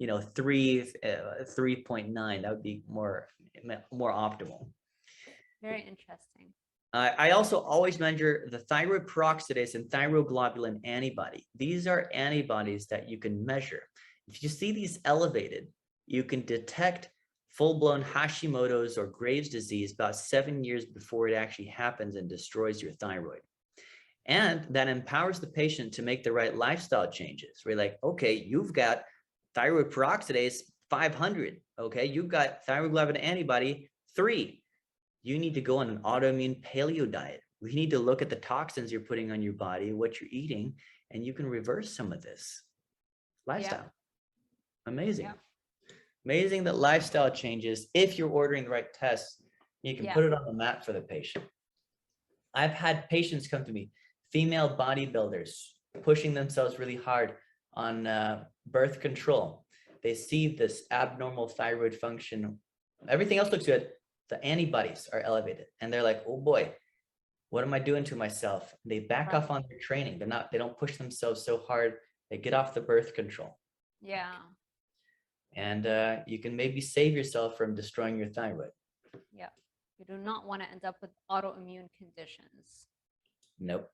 3.9. That would be more optimal. Very interesting. I also always measure the thyroid peroxidase and thyroglobulin antibody. These are antibodies that you can measure. If you see these elevated, you can detect full-blown Hashimoto's or Graves' disease about 7 years before it actually happens and destroys your thyroid. And that empowers the patient to make the right lifestyle changes. We're like, okay, you've got thyroid peroxidase 500. Okay, you've got thyroglobulin antibody 3. You need to go on an autoimmune paleo diet. We need to look at the toxins you're putting on your body, what you're eating, and you can reverse some of this lifestyle. Yeah. Amazing. Yeah. Amazing that lifestyle changes, if you're ordering the right tests, you can put it on the map for the patient. I've had patients come to me, female bodybuilders, pushing themselves really hard on birth control. They see this abnormal thyroid function. Everything else looks good. The antibodies are elevated and they're like, oh boy, what am I doing to myself? They back off on their training. They don't push themselves so hard. They get off the birth control. Yeah. And you can maybe save yourself from destroying your thyroid. Yeah. You do not want to end up with autoimmune conditions. Nope.